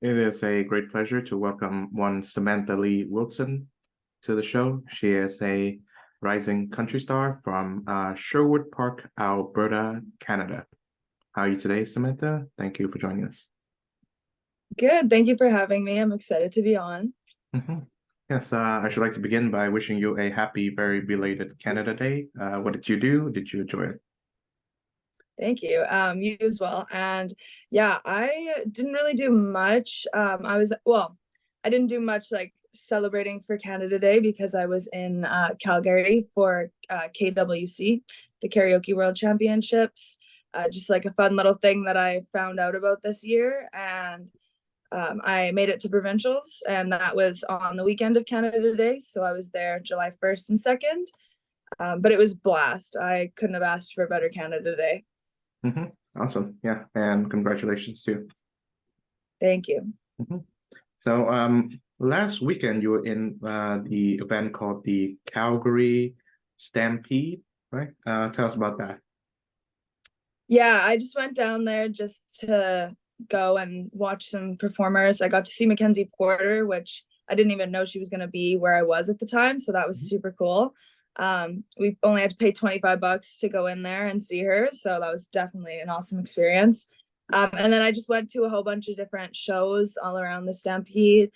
It is a great pleasure to welcome one Samantha Lee Wiltzen to the show. She is a rising country star from Sherwood Park, Alberta, Canada. How are you today, Samantha? Thank you for joining us. Good. Thank you for having me. I'm excited to be on. Mhm. Yes, I should like to begin by wishing you a happy, very belated Canada Day. What did you do? Did you enjoy it? Thank you. You as well. And yeah, I didn't really do much. I didn't do much like celebrating for Canada Day because I was in Calgary for KWC, the Karaoke World Championships. Just like a fun little thing that I found out about this year. And I made it to provincials, and that was on the weekend of Canada Day. So I was there July 1st and 2nd. But it was a blast. I couldn't have asked for a better Canada Day. Hmm. Awesome. Yeah, and congratulations too. Thank you. Mhm. So, last weekend you were in the event called the Calgary Stampede, right? Tell us about that. Yeah, I just went down there just to go and watch some performers. I got to see Mackenzie Porter, which I didn't even know she was going to be where I was at the time. So that was Mhm. super cool. We only had to pay $25 to go in there and see her. So that was definitely an awesome experience. And then I just went to a whole bunch of different shows all around the Stampede.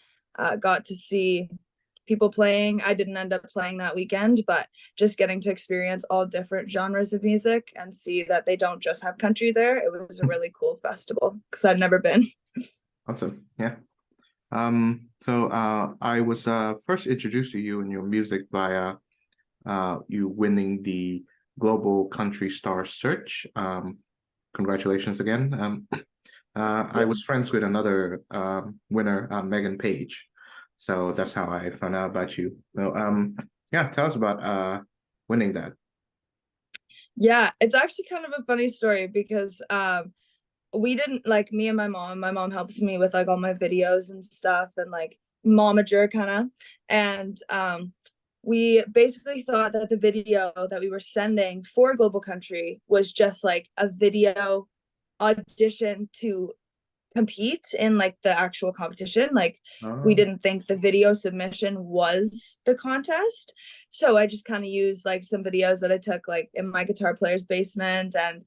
Got to see people playing. I didn't end up playing that weekend, but just getting to experience all different genres of music and see that they don't just have country there. It was a really cool festival because I'd never been. Awesome. Yeah. I was first introduced to you and your music via you winning the Global Country Star Search. Congratulations again. I Yeah. was friends with another winner, Megan Page. So that's how I found out about you. So yeah, tell us about winning that. Yeah, it's actually kind of a funny story because we didn't like me and my mom helps me with like all my videos and stuff and like momager kind of. And we basically thought that the video that we were sending for Global Country was just like a video audition to compete in like the actual competition. Like we Oh. didn't think the video submission was the contest. So I just kind of used like some videos that I took like in my guitar player's basement. And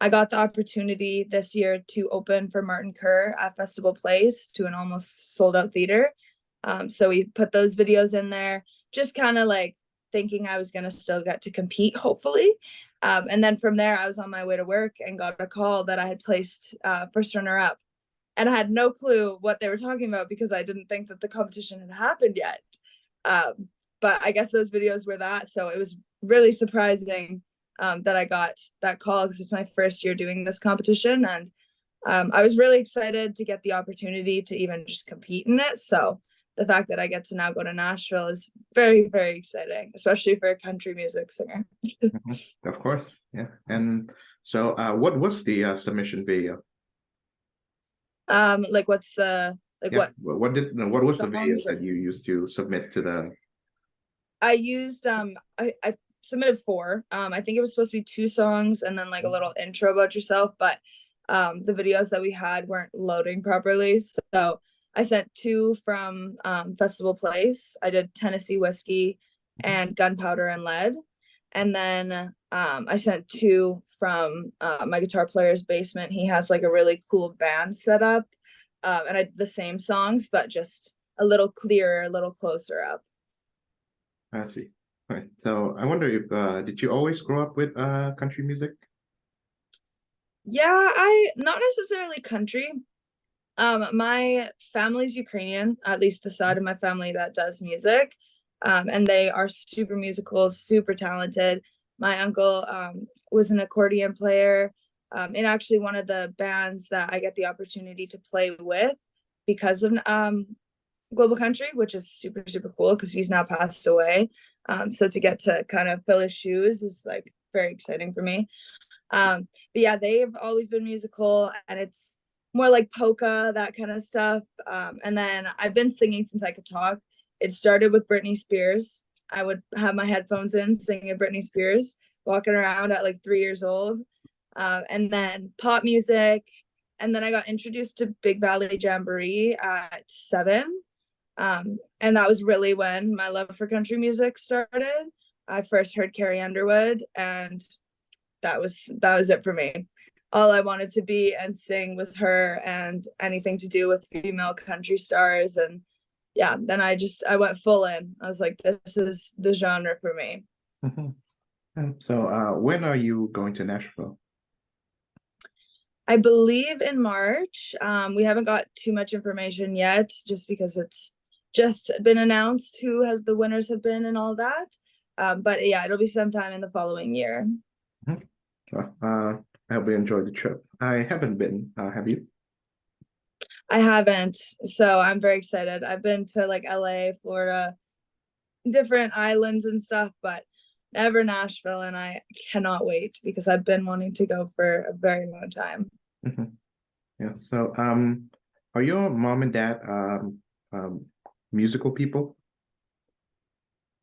I got the opportunity this year to open for Martin Kerr at Festival Place to an almost sold out theater. So we put those videos in there, just kind of like thinking I was going to still get to compete, hopefully. And then from there, I was on my way to work and got a call that I had placed first runner up. And I had no clue what they were talking about because I didn't think that the competition had happened yet. Um, but I guess those videos were that. So it was really surprising that I got that call because it's my first year doing this competition. And I was really excited to get the opportunity to even just compete in it. So the fact that I get to now go to Nashville is very, very exciting, especially for a country music singer. Mhm. Of course, yeah. And so, what was the submission video? Like what's the like Yeah, what what did no, what was the video songs? that you used to submit to the? I used I submitted four. I think it was supposed to be two songs and then like a little intro about yourself, but the videos that we had weren't loading properly. So I sent two from Festival Place. I did Tennessee Whiskey and Gunpowder and Lead. And then I sent two from my guitar player's basement. He has like a really cool band set up. And I did the same songs, but just a little clearer, a little closer up. I see. Right. So I wonder if did you always grow up with country music? Yeah, I not necessarily country. My family's Ukrainian, at least the side of my family that does music. And they are super musical, super talented. My uncle was an accordion player in actually one of the bands that I get the opportunity to play with because of Global Country, which is super, super cool because he's now passed away. So to get to kind of fill his shoes is like very exciting for me. But yeah, they've always been musical and it's more like polka, that kind of stuff. And then I've been singing since I could talk. It started with Britney Spears. I would have my headphones in, singing Britney Spears, walking around at like 3 years old. And then pop music. And then I got introduced to Big Valley Jamboree at 7. And that was really when my love for country music started. I first heard Carrie Underwood, and that was it for me. All I wanted to be and sing was her, and anything to do with female country stars. And yeah, then I went full in. I was like, this is the genre for me. Mhm. So, when are you going to Nashville? I believe in March. We haven't got too much information yet, just because it's just been announced who has the winners have been and all that. But yeah, it'll be sometime in the following year. Mhm. Well, I hope you enjoyed the trip. I haven't been. Have you? I haven't, so I'm very excited. I've been to like LA, Florida, different islands and stuff, but never Nashville, and I cannot wait because I've been wanting to go for a very long time. Mhm. Yeah. So, are your mom and dad um, musical people?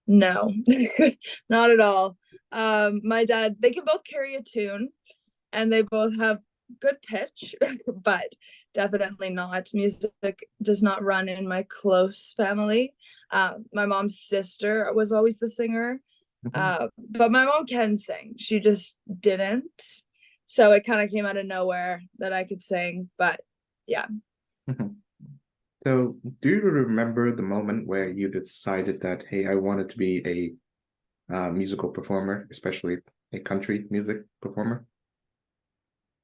No, not at all. My dad, they can both carry a tune and they both have good pitch, but definitely not. Music does not run in my close family. My mom's sister was always the singer, Mhm. but my mom can sing. She just didn't. So it kind of came out of nowhere that I could sing. But yeah. Mhm. So, do you remember the moment where you decided that, hey, I wanted to be a musical performer, especially a country music performer?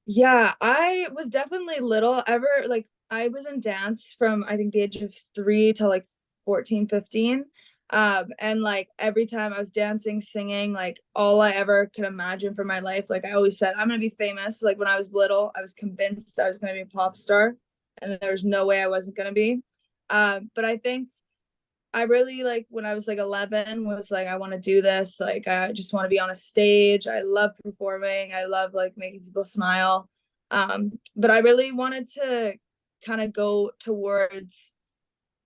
Yeah, I was definitely little. Ever like I was in dance from I think the age of 3 to like 14, 15. And like every time I was dancing, singing, like all I ever could imagine for my life, like I always said, I'm gonna be famous. Like when I was little, I was convinced I was gonna be a pop star, and there was no way I wasn't gonna be. But I think I really like when I was like 11 was like I want to do this, like I just want to be on a stage. I love performing. I love like making people smile. But I really wanted to kind of go towards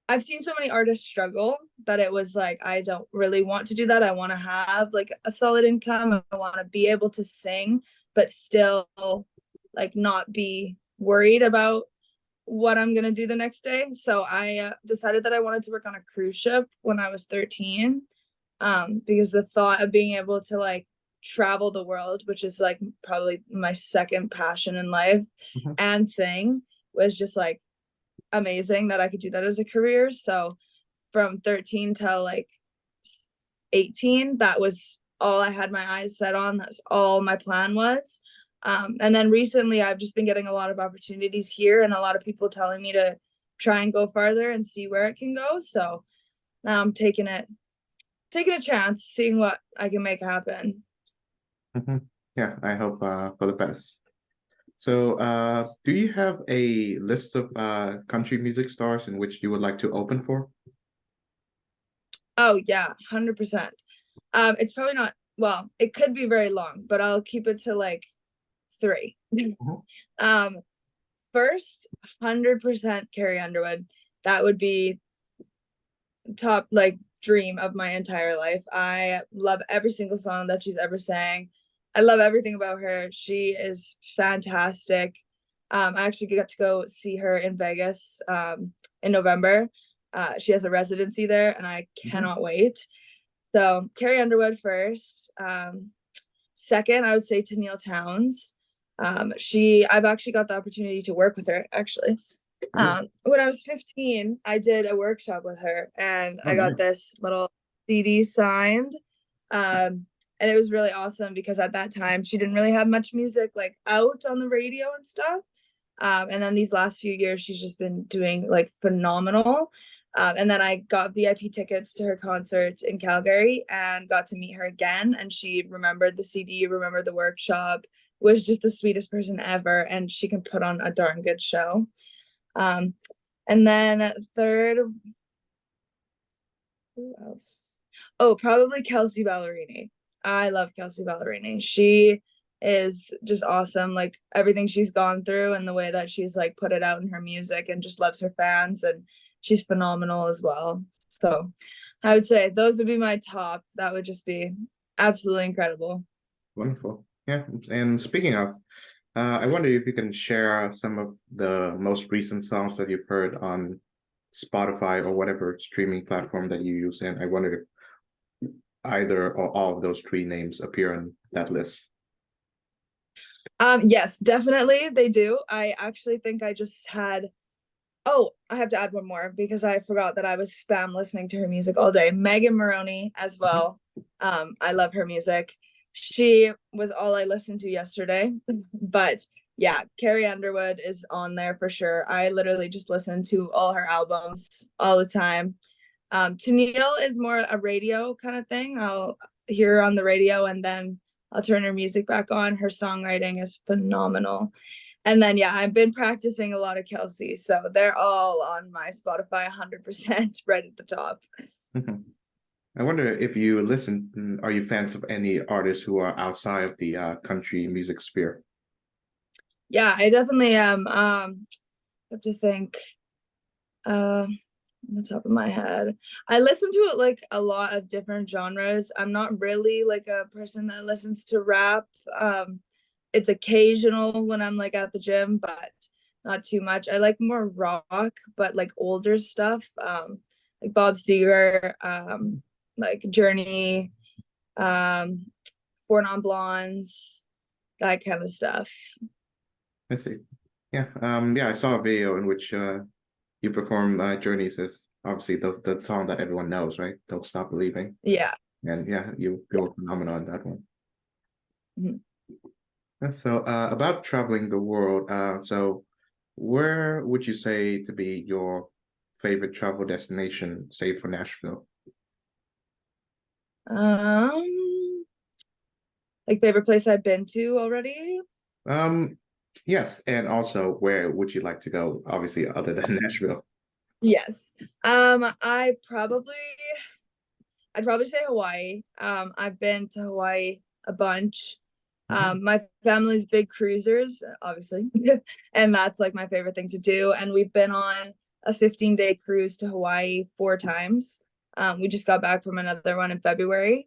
I've seen so many artists struggle that it was like I don't really want to do that. I want to have like a solid income. I want to be able to sing but still like not be worried about what I'm gonna do the next day. So I decided that I wanted to work on a cruise ship when I was 13, because the thought of being able to like travel the world, which is like probably my second passion in life, Mhm. and sing was just like amazing that I could do that as a career. So from 13 to like 18, that was all I had my eyes set on. That's all my plan was. And then recently, I've just been getting a lot of opportunities here and a lot of people telling me to try and go farther and see where it can go. So now I'm taking a chance, seeing what I can make happen. Mhm. Yeah, I hope for the best. So, do you have a list of country music stars in which you would like to open for? Oh yeah, 100%. It's probably not, well, it could be very long, but I'll keep it to like 3. Mhm. um, First, 100% Carrie Underwood. That would be top like dream of my entire life. I love every single song that she's ever sang. I love everything about her. She is fantastic. I actually got to go see her in Vegas in November. She has a residency there, and I Mhm. cannot wait. So Carrie Underwood first. Second, I would say Tennille Towns. I've actually got the opportunity to work with her actually. Oh, When I was 15, I did a workshop with her and oh, I got nice. this little CD signed. And it was really awesome because at that time she didn't really have much music like out on the radio and stuff. And then these last few years, she's just been doing like phenomenal. And then I got VIP tickets to her concert in Calgary and got to meet her again. And she remembered the CD, remembered the workshop, was just the sweetest person ever. And she can put on a darn good show. Um, and then third, who else? Oh, probably Kelsey Ballerini. I love Kelsey Ballerini. She is just awesome. Like everything she's gone through and the way that she's like put it out in her music and just loves her fans, and she's phenomenal as well. So I would say those would be my top. That would just be absolutely incredible. Wonderful. Yeah, and speaking of, I wonder if you can share some of the most recent songs that you've heard on Spotify or whatever streaming platform that you use. And I wonder if either or all of those three names appear on that list. Yes, definitely they do. I actually think I just had, oh, I have to add one more because I forgot that I was spam listening to her music all day. Megan Maroney as Mhm. well. I love her music. She was all I listened to yesterday. But yeah, Carrie Underwood is on there for sure. I literally just listen to all her albums all the time. Tennille is more a radio kind of thing. I'll hear her on the radio and then I'll turn her music back on. Her songwriting is phenomenal. And then yeah, I've been practicing a lot of Kelsey, so they're all on my Spotify 100% right at the top. Mhm. I wonder if you listen, are you fans of any artists who are outside of the country music sphere? Yeah, I definitely am. I have to think. On the top of my head, I listen to it like a lot of different genres. I'm not really like a person that listens to rap. It's occasional when I'm like at the gym, but not too much. I like more rock, but like older stuff, like Bob Seger, like Journey, um, Four Non Blondes, that kind of stuff. I see. Yeah. Yeah, I saw a video in which you perform Journeys is obviously the song that everyone knows, right? Don't Stop Believing. Yeah. And yeah, you Yeah. go phenomenal on that one. Mhm. And so about traveling the world, so where would you say to be your favorite travel destination, say for Nashville? Um, like favorite place I've been to already? Um, yes, and also where would you like to go, obviously other than Nashville? Yes. I'd probably say Hawaii. I've been to Hawaii a bunch. Mhm. My family's big cruisers, obviously, and that's like my favorite thing to do. And we've been on a 15-day cruise to Hawaii 4 times. We just got back from another one in February.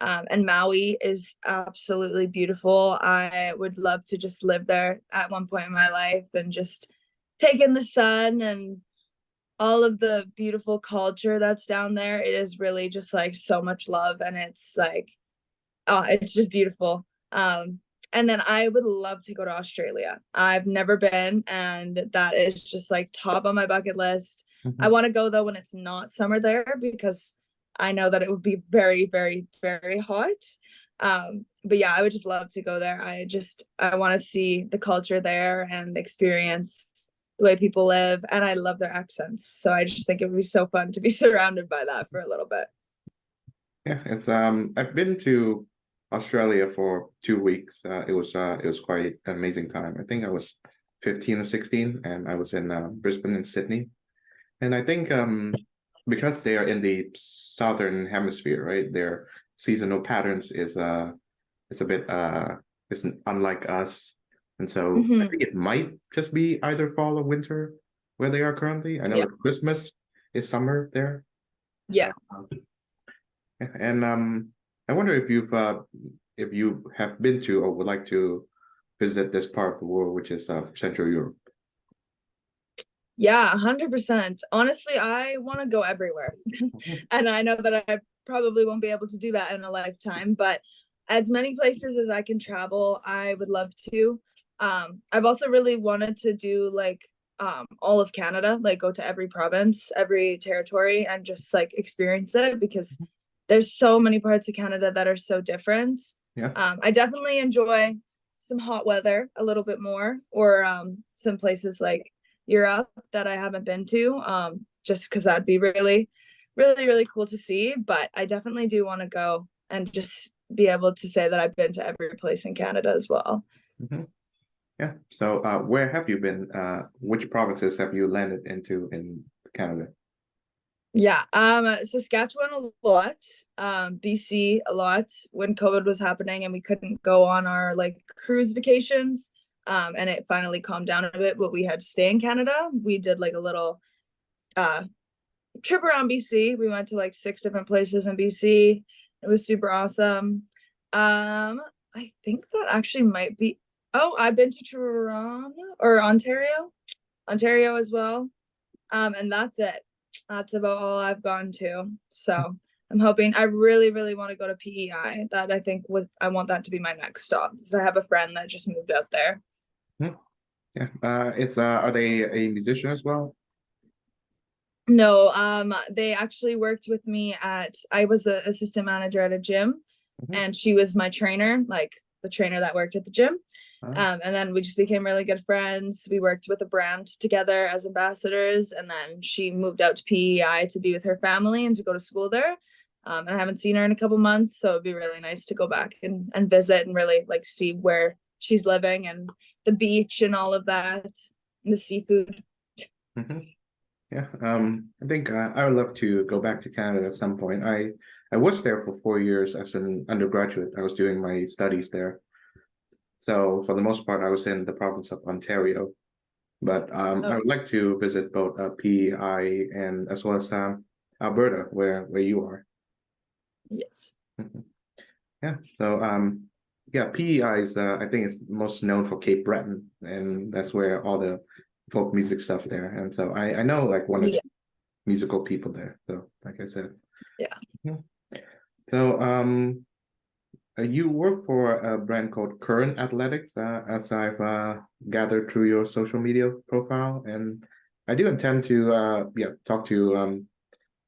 And Maui is absolutely beautiful. I would love to just live there at one point in my life and just take in the sun and all of the beautiful culture that's down there. It is really just like so much love and it's like, oh, it's just beautiful. And then I would love to go to Australia. I've never been, and that is just like top on my bucket list. I Mhm. want to go though when it's not summer there because I know that it would be very, very, very hot. But yeah, I would just love to go there. I want to see the culture there and experience the way people live, and I love their accents. So I just think it would be so fun to be surrounded by that for a little bit. Yeah, it's I've been to Australia for 2 weeks. It was quite an amazing time. I think I was 15 or 16 and I was in Brisbane and Sydney. And I think because they are in the southern hemisphere, right? Their seasonal patterns is a bit it's unlike us. And so I Mm-hmm. think it might just be either fall or winter where they are currently. I know Yeah. that Christmas is summer there. Yeah. So and I wonder if you have been to or would like to visit this part of the world, which is Central Europe. Yeah, 100%. Honestly, I want to go everywhere. Mhm. And I know that I probably won't be able to do that in a lifetime, but as many places as I can travel, I would love to. I've also really wanted to do like all of Canada, like go to every province, every territory, and just like experience it because there's so many parts of Canada that are so different. Yeah. I definitely enjoy some hot weather a little bit more, or some places like Europe that I haven't been to, just because that'd be really, really, really cool to see. But I definitely do want to go and just be able to say that I've been to every place in Canada as well. Mhm. Yeah. So where have you been? Which provinces have you landed into in Canada? Yeah, Saskatchewan a lot, BC a lot when COVID was happening and we couldn't go on our like cruise vacations. And it finally calmed down a bit, but we had to stay in Canada. We did like a little uh trip around BC. We went to like 6 different places in BC. It was super awesome. I think that actually might be Oh, I've been to Toronto or Ontario as well. And that's it. That's about all I've gone to. So I'm hoping, I really, really want to go to PEI. That I think I want that to be my next stop because I have a friend that just moved out there. Hmm. Yeah. It's are they a musician as well? No, they actually worked with me I was the assistant manager at a gym, Mhm. and she was my trainer, like the trainer that worked at the gym. Uh, And then we just became really good friends. We worked with a brand together as ambassadors, and then she moved out to PEI to be with her family and to go to school there. And I haven't seen her in a couple months, so it'd be really nice to go back and visit and really like see where she's living and the beach and all of that, and the seafood. mhm. Yeah. I think I would love to go back to Canada at some point. I was there for 4 years as an undergraduate. I was doing my studies there. So for the most part, I was in the province of Ontario. But I Oh, would like to visit both PEI and as well as Alberta, where you are. yes. Mhm. Yeah. So yeah, PEI is I think it's most known for Cape Breton, and that's where all the folk music stuff there. And so I know like one or Yeah. two musical people there. So like I said. Yeah. Yeah. So you work for a brand called Current Athletics, as I've gathered through your social media profile, and I do intend to yeah talk to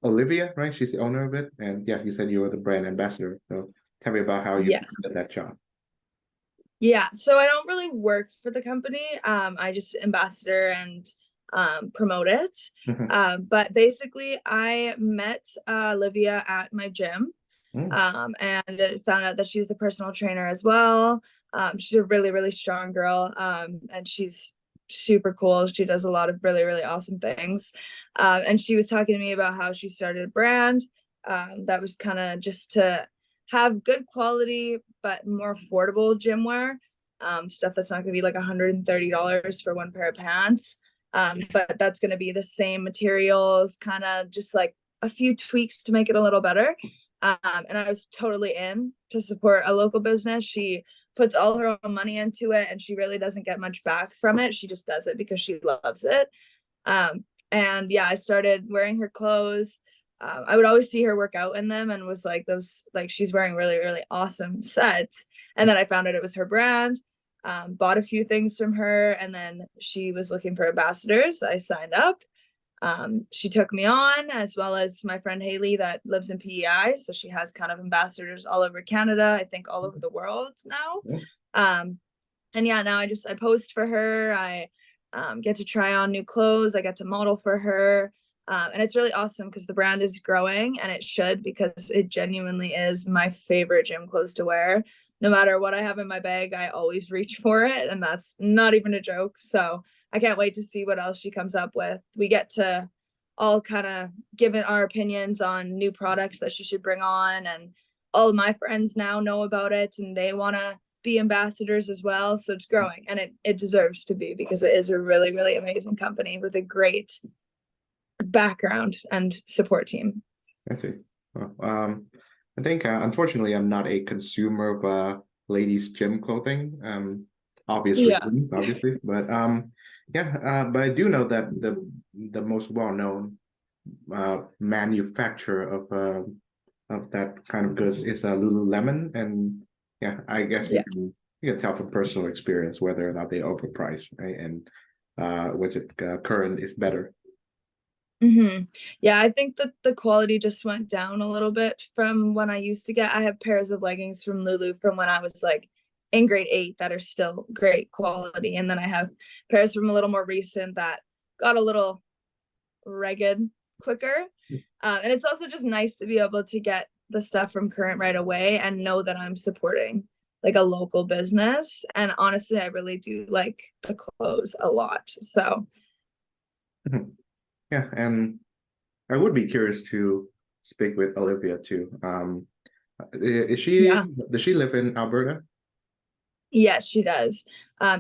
Olivia, right? She's the owner of it, and yeah, you said you were the brand ambassador. So tell me about how you Yes. did that job. Yeah. So I don't really work for the company. I just ambassador and promote it. Mhm. But basically, I met Olivia at my gym, Mm, and found out that she was a personal trainer as well. She's a really, really strong girl, and she's super cool. She does a lot of really, really awesome things. And she was talking to me about how she started a brand that was kind of just to have good quality but more affordable gym wear, stuff that's not going to be like $130 for one pair of pants, but that's going to be the same materials, kind of just like a few tweaks to make it a little better. And I was totally in to support a local business. She puts all her own money into it, and she really doesn't get much back from it. She just does it because she loves it. And yeah, I started wearing her clothes. I would always see her work out in them and was like, those, like, she's wearing really, really awesome sets. And then I found out it was her brand, bought a few things from her, and then she was looking for ambassadors. I signed up. She took me on, as well as my friend Haley that lives in PEI. So she has kind of ambassadors all over Canada, I think all over the world now. mm, Um, and yeah, now I post for her. I get to try on new clothes. I get to model for her. And it's really awesome because the brand is growing, and it should, because it genuinely is my favorite gym clothes to wear. No matter what I have in my bag, I always reach for it. And that's not even a joke. So I can't wait to see what else she comes up with. We get to all kind of give it our opinions on new products that she should bring on. And all of my friends now know about it, and they want to be ambassadors as well. So it's growing, and it deserves to be, because it is a really, really amazing company with a great background and support team. I see. Well, I think unfortunately I'm not a consumer of ladies' gym clothing. Obvious Yeah. reasons, obviously, but yeah, but I do know that the most well-known manufacturer of that kind of goods is Lululemon, and yeah, I guess Yeah. you can tell from personal experience whether or not they overpriced, right? And was it current is better. Mm-hmm. Yeah, I think that the quality just went down a little bit from when I used to get. I have pairs of leggings from Lulu from when I was like in grade 8 that are still great quality. And then I have pairs from a little more recent that got a little ragged quicker. And it's also just nice to be able to get the stuff from Current right away and know that I'm supporting like a local business. And honestly, I really do like the clothes a lot. So Yeah, and I would be curious to speak with Olivia too. Is she, yeah. does she live in Alberta? Yes, she does.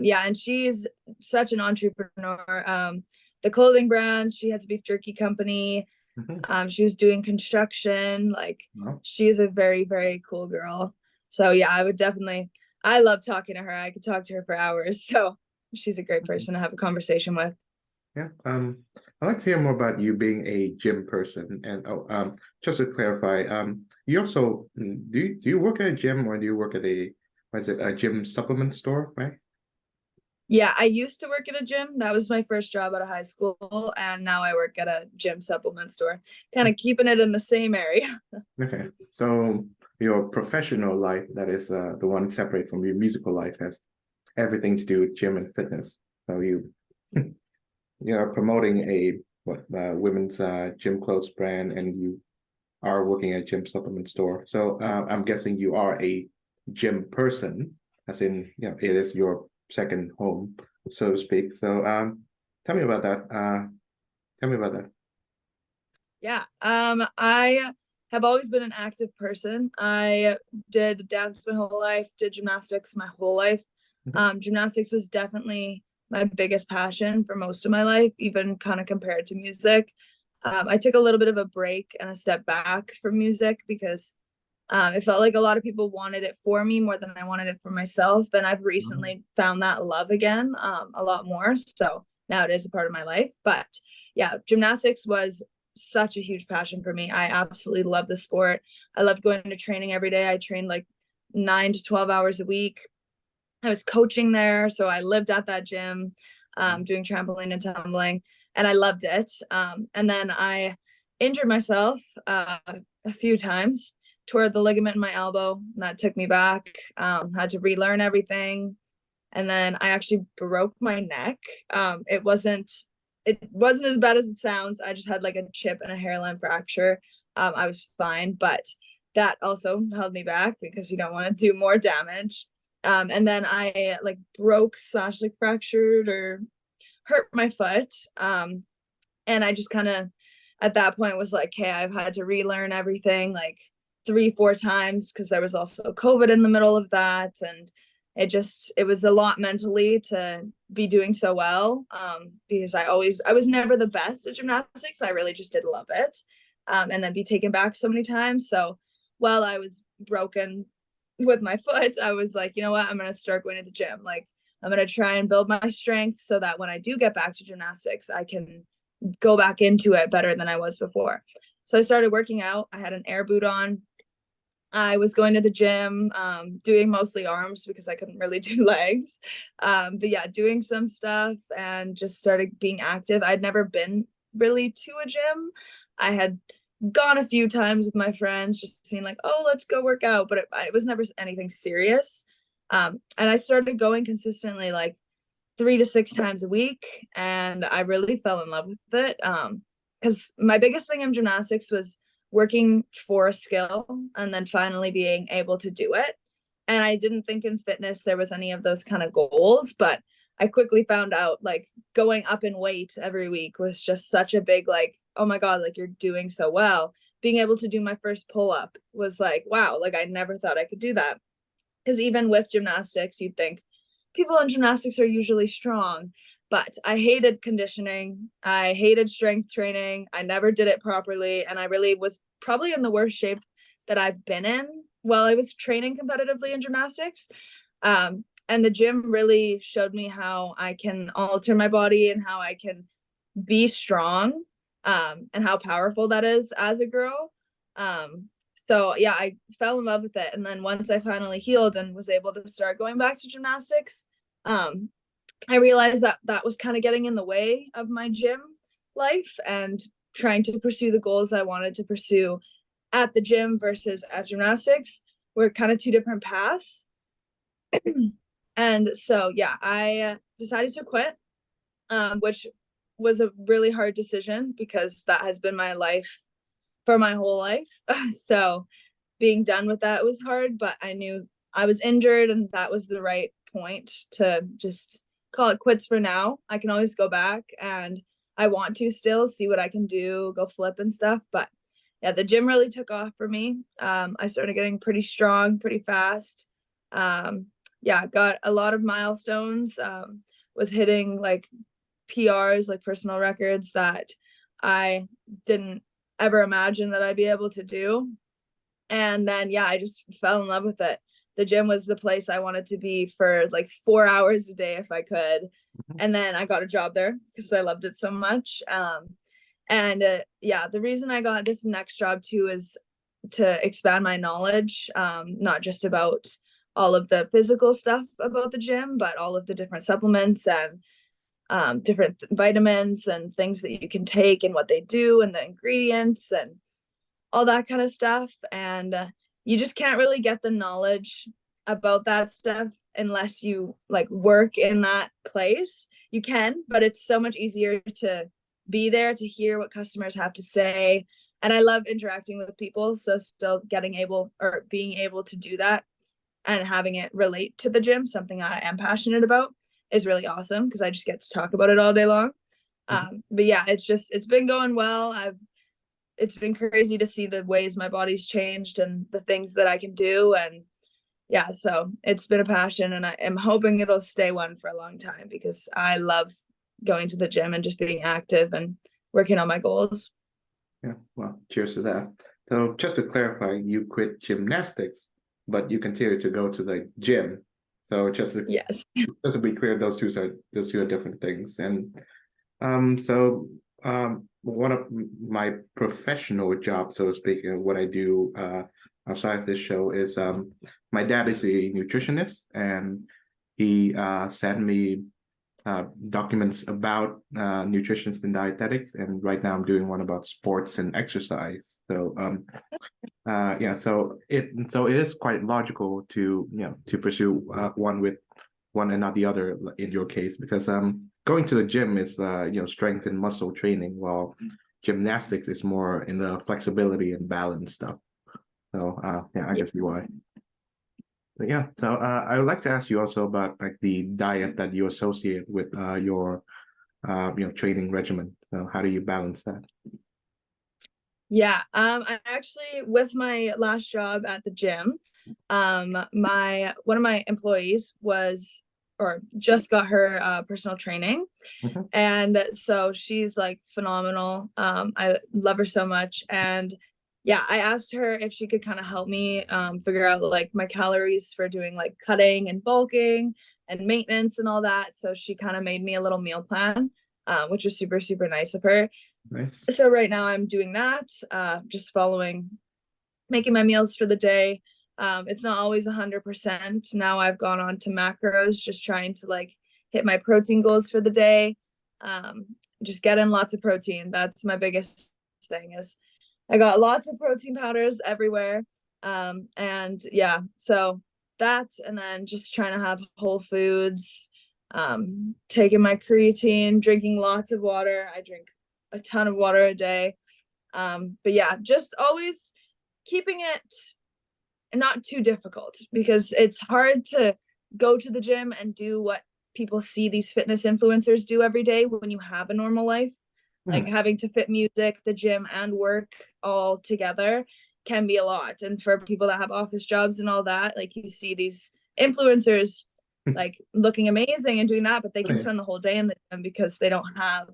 Yeah, and she's such an entrepreneur. The clothing brand, she has a beef jerky company. Mhm. She was doing construction. Like, No. she's a very, very cool girl. So yeah, I would definitely. I love talking to her. I could talk to her for hours. So she's a great person to have a conversation with. Yeah. I'd like to hear more about you being a gym person. And just to clarify, you also do you work at a gym or do you work at what is it, a gym supplement store, right? Yeah, I used to work at a gym. That was my first job out of high school. And now I work at a gym supplement store, kind of keeping it in the same area. Okay. So your professional life, that is the one separate from your musical life, has everything to do with gym and fitness. So you are promoting a women's gym clothes brand, and you are working at a gym supplement store. So I'm guessing you are a gym person, as in, it is your second home, so to speak. So tell me about that. Tell me about that. Yeah. I have always been an active person. I did dance my whole life, did gymnastics my whole life. Gymnastics was definitely my biggest passion for most of my life, even kind of compared to music. I took a little bit of a break and a step back from music because it felt like a lot of people wanted it for me more than I wanted it for myself. And I've recently found that love again, a lot more. So now it is a part of my life. But yeah, gymnastics was such a huge passion for me. I absolutely love the sport. I loved going to training every day. I trained like 9 to 12 hours a week. I was coaching there. So I lived at that gym, doing trampoline and tumbling, and I loved it. And then I injured myself a few times, tore the ligament in my elbow, and that took me back. Had to relearn everything. And then I actually broke my neck. It wasn't as bad as it sounds. I just had like a chip and a hairline fracture. I was fine, but that also held me back because you don't want to do more damage. And then I like broke slash like fractured or hurt my foot. And I just kind of at that point was like, hey, I've had to relearn everything like 3, 4 times because there was also COVID in the middle of that. And it was a lot mentally to be doing so well, because I was never the best at gymnastics. I really just did love it, and then be taken back so many times. So while I was broken with my foot, I was like, you know what, I'm going to start going to the gym. Like, I'm going to try and build my strength so that when I do get back to gymnastics, I can go back into it better than I was before. So I started working out. I had an air boot on. I was going to the gym, doing mostly arms because I couldn't really do legs. But yeah, doing some stuff and just started being active. I'd never been really to a gym. I had gone a few times with my friends, just being like, oh, let's go work out. But it was never anything serious. And I started going consistently, like 3 to 6 times a week. And I really fell in love with it. Because my biggest thing in gymnastics was working for a skill and then finally being able to do it. And I didn't think in fitness there was any of those kind of goals, but I quickly found out like going up in weight every week was just such a big, like, oh my God, like you're doing so well. Being able to do my first pull up was like, wow, like I never thought I could do that. Because even with gymnastics, you'd think people in gymnastics are usually strong, but I hated conditioning. I hated strength training. I never did it properly. And I really was probably in the worst shape that I've been in while I was training competitively in gymnastics. And the gym really showed me how I can alter my body and how I can be strong, and how powerful that is as a girl. So yeah, I fell in love with it. And then once I finally healed and was able to start going back to gymnastics, I realized that that was kind of getting in the way of my gym life and trying to pursue the goals I wanted to pursue at the gym versus at gymnastics were kind of two different paths. And so, yeah, I decided to quit, which was a really hard decision because that has been my life for my whole life. So being done with that was hard, but I knew I was injured and that was the right point to just call it quits for now. I can always go back and I want to still see what I can do, go flip and stuff. But yeah, the gym really took off for me. I started getting pretty strong, pretty fast. Yeah, got a lot of milestones, was hitting like PRs, like personal records that I didn't ever imagine that I'd be able to do. And then, yeah, I just fell in love with it. the gym was the place I wanted to be for like 4 hours a day if I could. Mhm. And then I got a job there because I loved it so much. And yeah, the reason I got this next job too is to expand my knowledge, not just about all of the physical stuff about the gym, but all of the different supplements and different vitamins and things that you can take and what they do and the ingredients and all that kind of stuff. And you just can't really get the knowledge about that stuff unless you like work in that place. You can, but it's so much easier to be there to hear what customers have to say. And I love interacting with people, so still getting able or being able to do that and having it relate to the gym, something I am passionate about, is really awesome because I just get to talk about it all day long. But yeah, it's been going well. It's been crazy to see the ways my body's changed and the things that I can do. And yeah, so it's been a passion, and I am hoping it'll stay one for a long time because I love going to the gym and just being active and working on my goals. Yeah, well, cheers to that. So just to clarify, you quit gymnastics, but you continue to go to the gym. So Yes. just to be clear, those two are different things. And so one of my professional jobs, so to speak, and what I do outside of this show is my dad is a nutritionist, and he sent me documents about nutrition and dietetics, and right now I'm doing one about sports and exercise. So yeah, so it is quite logical to to pursue one with one and not the other in your case, because going to the gym is strength and muscle training, while gymnastics is more in the flexibility and balance stuff. So yeah, I can see why. But yeah, so I would like to ask you also about like the diet that you associate with your training regimen. So how do you balance that? Yeah, I actually, with my last job at the gym, my one of my employees was or just got her personal training, Mhm. and so she's like phenomenal. I love her so much, and yeah, I asked her if she could kind of help me figure out like my calories for doing like cutting and bulking and maintenance and all that. So she kind of made me a little meal plan, which was super super nice of her. Nice. So right now I'm doing that, just following, making my meals for the day. It's not always 100%. Now I've gone on to macros, just trying to like hit my protein goals for the day. Um, just get in lots of protein. That's my biggest thing is I got lots of protein powders everywhere. And yeah, so that, and then just trying to have whole foods, taking my creatine, drinking lots of water. I drink a ton of water a day. But yeah, just always keeping it not too difficult because it's hard to go to the gym and do what people see these fitness influencers do every day when you have a normal life. Like Mhm. having to fit music, the gym, and work all together can be a lot. And for people that have office jobs and all that, like you see these influencers like looking amazing and doing that, but they can Okay. spend the whole day in the gym because they don't have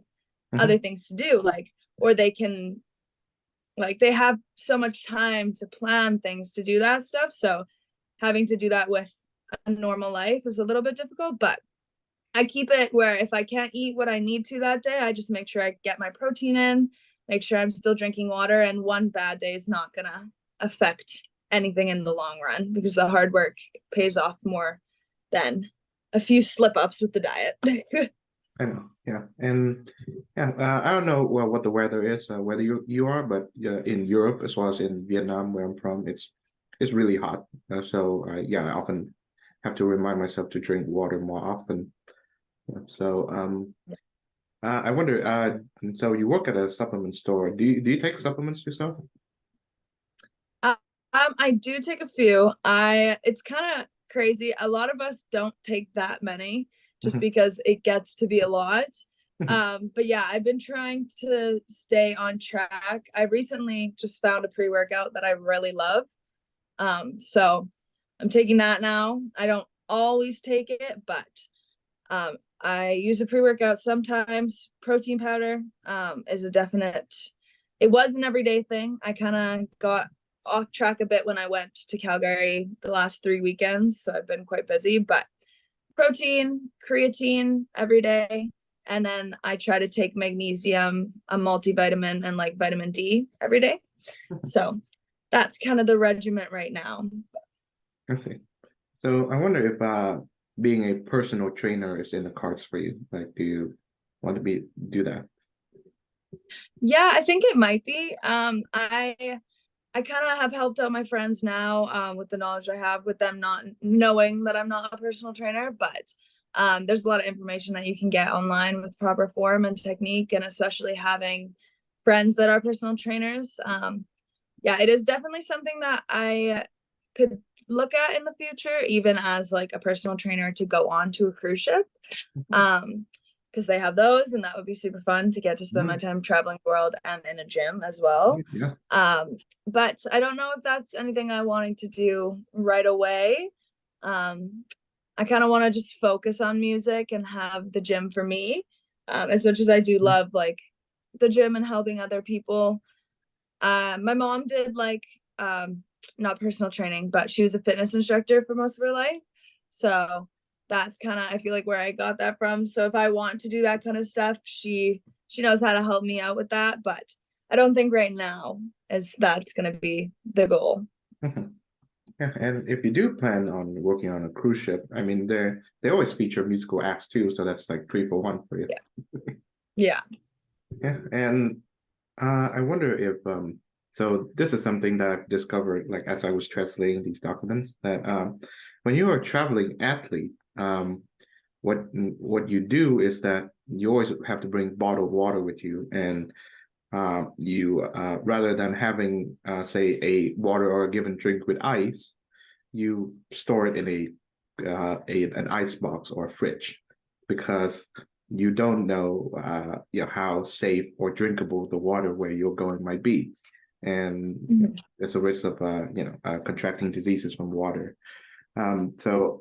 other Mhm. things to do. Like, or they can like they have so much time to plan things to do that stuff. So having to do that with a normal life is a little bit difficult, but I keep it where if I can't eat what I need to that day, I just make sure I get my protein in, make sure I'm still drinking water, and one bad day is not gonna affect anything in the long run because the hard work pays off more than a few slip ups with the diet. I know, yeah, and yeah, I don't know what the weather is, whether you are, but in Europe as well as in Vietnam, where I'm from, it's really hot. So yeah, I often have to remind myself to drink water more often. Yeah, so I wonder, so you work at a supplement store. Do you take supplements yourself? Um, I do take a few. It's kind of crazy. A lot of us don't take that many just Mhm. because it gets to be a lot. But yeah, I've been trying to stay on track. I recently just found a pre-workout that I really love. So I'm taking that now. I don't always take it, but I use a pre-workout sometimes. Protein powder is a definite. It was an everyday thing. I kind of got off track a bit when I went to Calgary the last 3 weekends, so I've been quite busy, but protein, creatine every day, and then I try to take magnesium, a multivitamin, and like vitamin D every day. So that's kind of the regimen right now. I see. So I wonder if being a personal trainer is in the cards for you. Like, do you want to do that? Yeah, I think it might be. I kind of have helped out my friends now with the knowledge I have with them not knowing that I'm not a personal trainer, but there's a lot of information that you can get online with proper form and technique, and especially having friends that are personal trainers. Yeah, it is definitely something that I could look at in the future, even as like a personal trainer to go on to a cruise ship. Because they have those, and that would be super fun to get to spend my time traveling the world and in a gym as well. Yeah. But I don't know if that's anything I wanted to do right away. I kind of want to just focus on music and have the gym for me. As much as I do love like the gym and helping other people. My mom did like not personal training, but she was a fitness instructor for most of her life. So that's kind of I feel like where I got that from. So if I want to do that kind of stuff, she knows how to help me out with that. But I don't think right now that's gonna be the goal. Yeah, and if you do plan on working on a cruise ship, I mean, they always feature musical acts too, so that's like 3 for 1 for you. Yeah. Yeah, and I wonder if so this is something that I've discovered like as I was translating these documents that when you are a traveling athlete, what you do is that you always have to bring bottled water with you, and you rather than having say a water or a given drink with ice, you store it in an ice box or a fridge because you don't know how safe or drinkable the water where you're going might be, and there's a risk of contracting diseases from water. So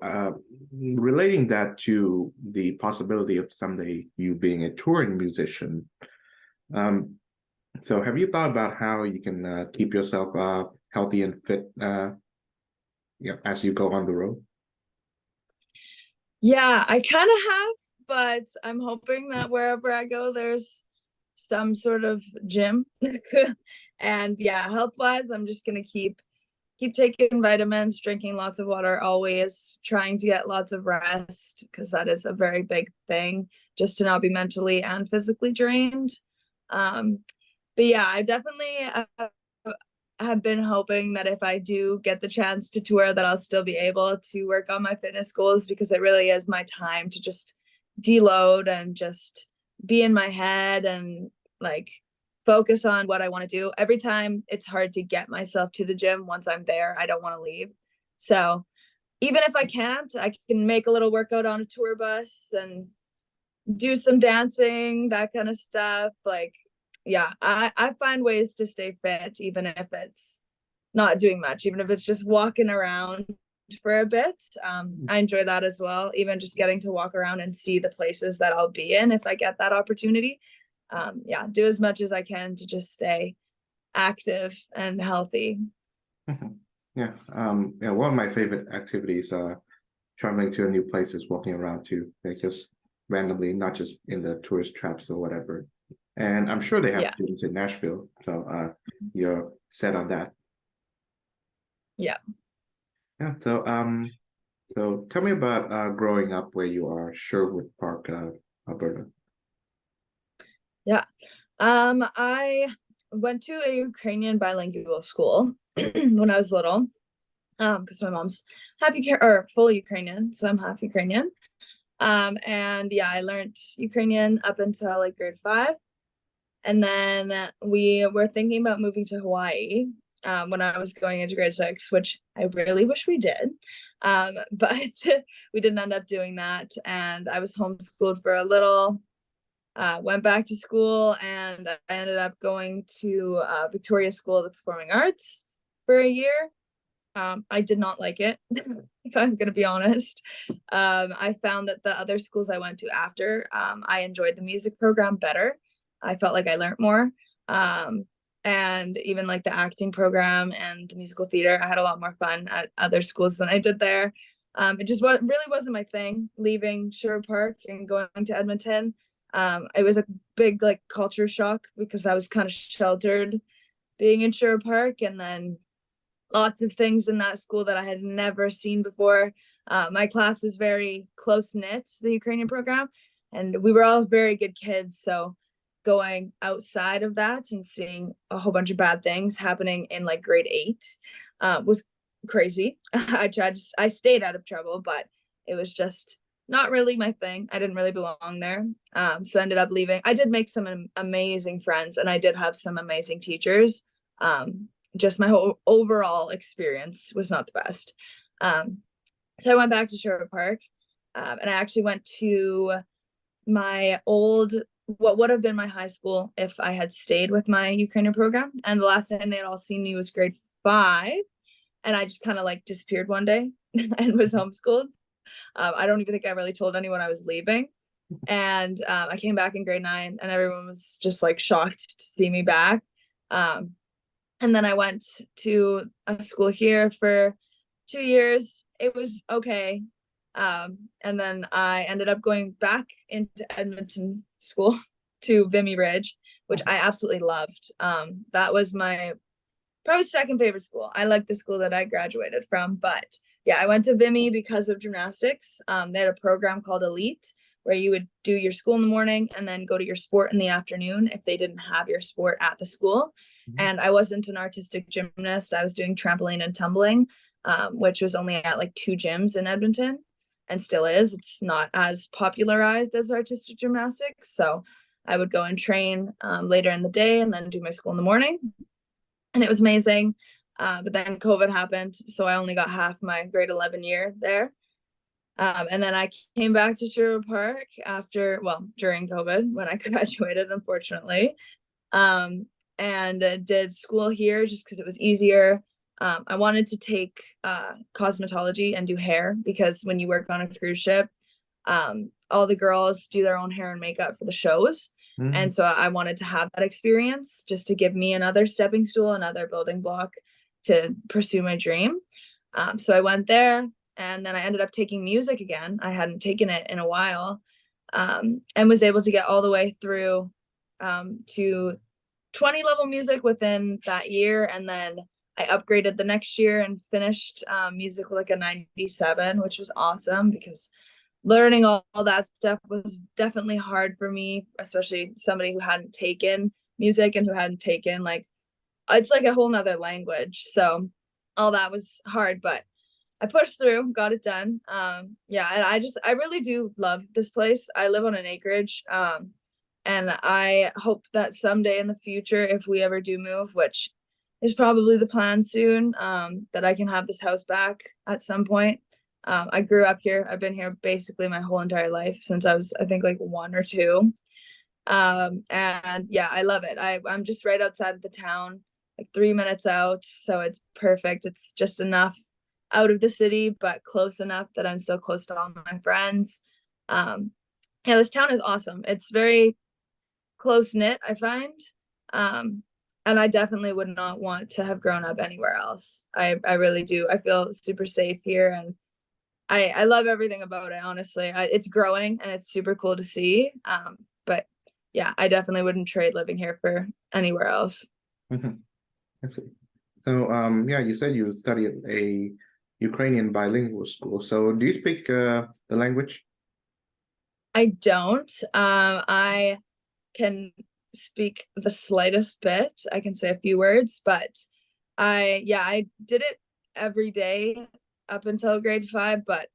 relating that to the possibility of someday you being a touring musician, so have you thought about how you can keep yourself healthy and fit as you go on the road? Yeah, I kind of have, but I'm hoping that wherever I go, there's some sort of gym. And yeah, health wise, I'm just gonna keep taking vitamins, drinking lots of water, always trying to get lots of rest because that is a very big thing, just to not be mentally and physically drained. But yeah, I definitely have been hoping that if I do get the chance to tour, that I'll still be able to work on my fitness goals, because it really is my time to just deload and just be in my head and like focus on what I want to do. Every time it's hard to get myself to the gym, once I'm there, I don't want to leave. So even if I can't, I can make a little workout on a tour bus and do some dancing, that kind of stuff. Like, yeah, I find ways to stay fit, even if it's not doing much, even if it's just walking around for a bit. I enjoy that as well, even just getting to walk around and see the places that I'll be in if I get that opportunity. Yeah, do as much as I can to just stay active and healthy. Yeah, one of my favorite activities traveling to a new place is walking around too, like just randomly, not just in the tourist traps or whatever. And I'm sure they have students in Nashville, so you're set on that. Yeah. Yeah. So tell me about growing up where you are, Sherwood Park, Alberta. Yeah. I went to a Ukrainian bilingual school when I was little. Because my mom's full Ukrainian, so I'm half Ukrainian. And yeah, I learned Ukrainian up until like grade 5. And then we were thinking about moving to Hawaii when I was going into grade 6, which I really wish we did. But we didn't end up doing that. And I was homeschooled for a little, went back to school, and I ended up going to Victoria School of the Performing Arts for a year. I did not like it, if I'm going to be honest. I found that the other schools I went to after, I enjoyed the music program better. I felt like I learned more. and even like the acting program and the musical theater. I had a lot more fun at other schools than I did there. It just really wasn't my thing leaving Sherwood Park and going to Edmonton. It was a big like culture shock because I was kind of sheltered being in Sherwood Park, and then lots of things in that school that I had never seen before. My class was very close knit, the Ukrainian program, and we were all very good kids. So going outside of that and seeing a whole bunch of bad things happening in like grade 8 was crazy. I stayed out of trouble, but it was just not really my thing. I didn't really belong there. So I ended up leaving. I did make some amazing friends, and I did have some amazing teachers. Just my whole overall experience was not the best. So I went back to Sherwood Park, and I actually went to my old, what would have been my high school if I had stayed with my Ukrainian program. And the last time they had all seen me was grade 5, and I just kind of like disappeared one day and was homeschooled. I don't even think I really told anyone I was leaving. And I came back in grade 9, and everyone was just like shocked to see me back. And then I went to a school here for 2 years. It was okay. And then I ended up going back into Edmonton school to Vimy Ridge, which I absolutely loved. That was my probably second favorite school. I like the school that I graduated from, but yeah, I went to Vimy because of gymnastics. They had a program called Elite where you would do your school in the morning and then go to your sport in the afternoon if they didn't have your sport at the school. And I wasn't an artistic gymnast. I was doing trampoline and tumbling, which was only at like 2 gyms in Edmonton and still is. It's not as popularized as artistic gymnastics. So I would go and train later in the day and then do my school in the morning. And it was amazing. But then COVID happened. So I only got half my grade 11 year there. And then I came back to Sherwood Park during COVID when I graduated, unfortunately. And did school here just because it was easier. I wanted to take cosmetology and do hair because when you work on a cruise ship, all the girls do their own hair and makeup for the shows. And so I wanted to have that experience just to give me another stepping stool, another building block to pursue my dream. So I went there, and then I ended up taking music again. I hadn't taken it in a while, and was able to get all the way through to 20 level music within that year. And then I upgraded the next year and finished music with like a 97, which was awesome because learning all that stuff was definitely hard for me, especially somebody who hadn't taken music and who hadn't taken like, it's like a whole nother language. So all that was hard, but I pushed through, got it done. And I really do love this place. I live on an acreage. And I hope that someday in the future, if we ever do move, which is probably the plan soon, that I can have this house back at some point. I grew up here. I've been here basically my whole entire life since I was, I think, like 1 or 2. And yeah, I love it. I'm just right outside of the town, like 3 minutes out. So it's perfect. It's just enough out of the city, but close enough that I'm still close to all my friends. Yeah, this town is awesome. It's very close knit, I find. And I definitely would not want to have grown up anywhere else. I really do. I feel super safe here, and I love everything about it, honestly. It's growing and it's super cool to see. But yeah, I definitely wouldn't trade living here for anywhere else. I see. So yeah, you said you studied a Ukrainian bilingual school. So do you speak the language? I don't. I can speak the slightest bit. I can say a few words, but I did it every day up until grade 5. But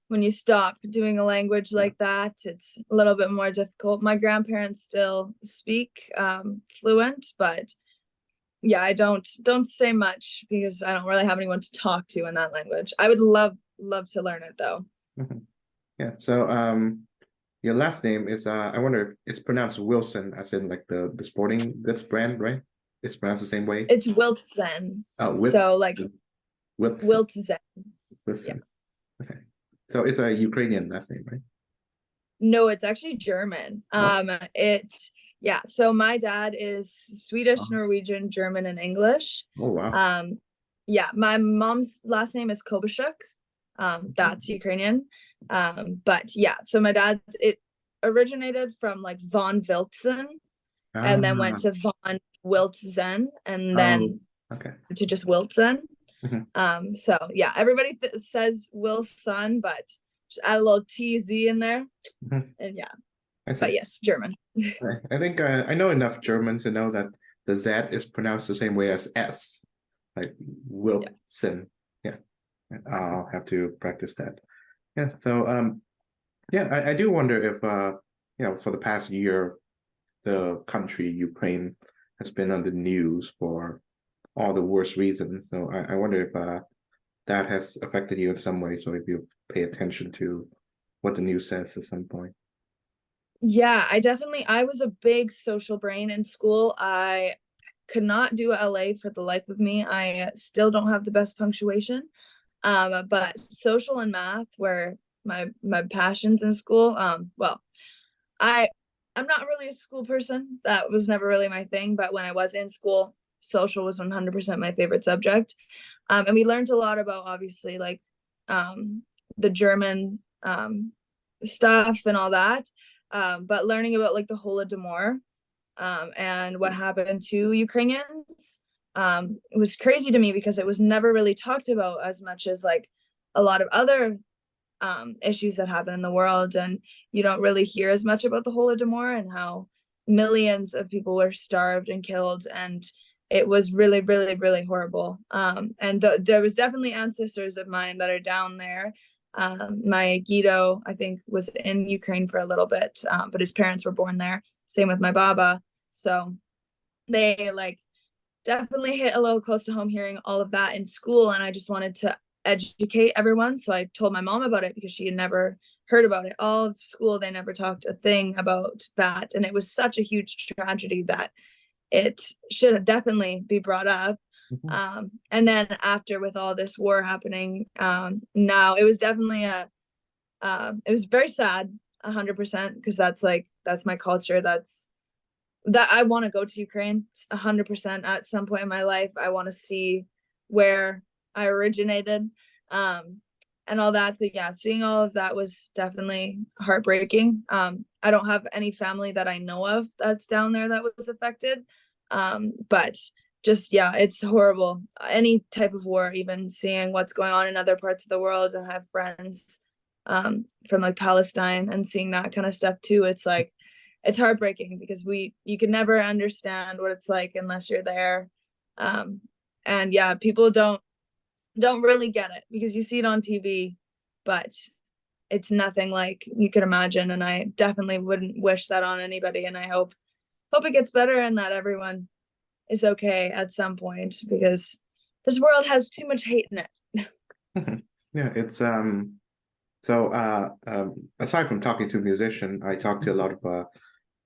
when you stop doing a language like that, it's a little bit more difficult. My grandparents still speak fluent, but yeah, I don't say much because I don't really have anyone to talk to in that language. I would love to learn it though. Yeah. So your last name is I wonder, it's pronounced Wilson, as in like the sporting goods brand, right? It's pronounced the same way. It's Wiltzen. So like Wiltzen. Yeah. Okay. So it's a Ukrainian last name, right? No, it's actually German. It Yeah, so my dad is Swedish, Oh, Norwegian, German, and English. oh, wow. Yeah, my mom's last name is Kobashuk. That's Ukrainian. But yeah, so my dad's it originated from like von Wiltzen and then went Ah, to von Wiltzen and oh, then okay. to just Wiltzen. Mhm, So yeah, everybody says Wilson, but just add a little TZ in there. mhm. And yeah, I but see. yes, German. I think I know enough German to know that the Z is pronounced the same way as S, like Yeah. Wilson. Yeah, I'll have to practice that. Yeah, so yeah, I do wonder if for the past year, the country Ukraine has been on the news for all the worst reasons. So I wonder if that has affected you in some way. So if you pay attention to what the news says at some point. Yeah, I was a big social brain in school. I could not do LA for the life of me. I still don't have the best punctuation. But social and math were my passions in school. Well, I I'm not really a school person. That was never really my thing, but when I was in school, social was 100% my favorite subject. And we learned a lot about obviously like the German stuff and all that. But learning about like the Holodomor and what happened to Ukrainians it was crazy to me because it was never really talked about as much as like a lot of other issues that happen in the world, and you don't really hear as much about the Holodomor and how millions of people were starved and killed, and it was really, really, really horrible. And there was definitely ancestors of mine that are down there. My Guido, I think, was in Ukraine for a little bit, but his parents were born there. Same with my Baba. So they like definitely hit a little close to home hearing all of that in school, and I just wanted to educate everyone, so I told my mom about it because she had never heard about it. All of school they never talked a thing about that, and it was such a huge tragedy that it should definitely be brought up. Mhm. And then after, with all this war happening, now it was definitely it was very sad, 100%, because that's my culture. That I want to go to Ukraine 100% at some point in my life. I want to see where I originated, and all that. So yeah, seeing all of that was definitely heartbreaking. I don't have any family that I know of that's down there that was affected, but just yeah, it's horrible. Any type of war, even seeing what's going on in other parts of the world, and have friends from like Palestine and seeing that kind of stuff too. It's like it's heartbreaking because you can never understand what it's like unless you're there. Um, and yeah, people don't really get it because you see it on TV, but it's nothing like you could imagine. And I definitely wouldn't wish that on anybody. And I hope it gets better and that everyone is okay at some point, because this world has too much hate in it. Mhm. Yeah, it's aside from talking to a musician, I talk to a lot of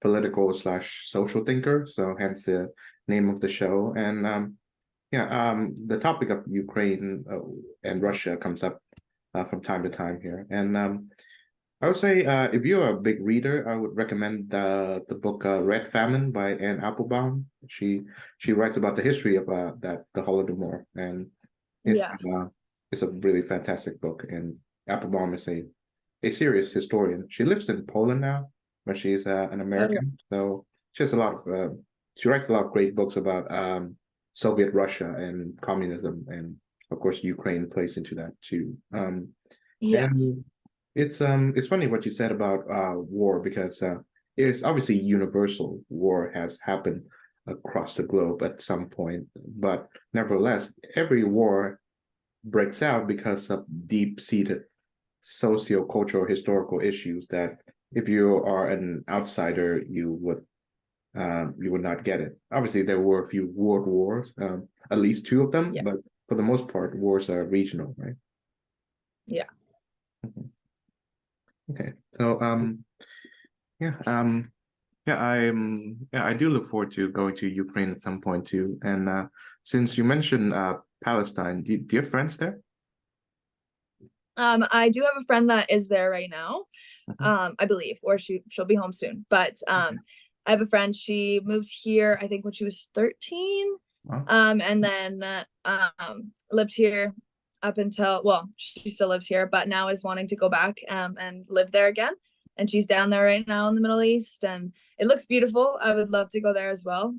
political slash social thinker, so hence the name of the show. And the topic of Ukraine and Russia comes up from time to time here. And I would say if you're a big reader, I would recommend the book Red Famine by Anne Applebaum. She writes about the history of the Holodomor, and it's Yeah. uh, it's a really fantastic book. And Applebaum is a serious historian. She lives in Poland now, but she's an Oh yeah. American. So she has a lot of she writes a lot of great books about Soviet Russia and communism, and of course Ukraine plays into that too. Yeah. And it's funny what you said about war because it's obviously universal. War has happened across the globe at some point, but nevertheless, every war breaks out because of deep-seated socio-cultural historical issues that if you are an outsider, you would not get it. Obviously, there were a few world wars, at least two of them, Yeah. but for the most part, wars are regional, right? Yeah. Mhm. Okay, so yeah, I do look forward to going to Ukraine at some point too. And since you mentioned Palestine, do you have friends there? I do have a friend that is there right now, Mhm. I believe, or she'll be home soon. But Okay. I have a friend, she moved here, I think when she was 13. Wow. And then lived here up until, well, she still lives here, but now is wanting to go back and live there again. And she's down there right now in the Middle East, and it looks beautiful. I would love to go there as well.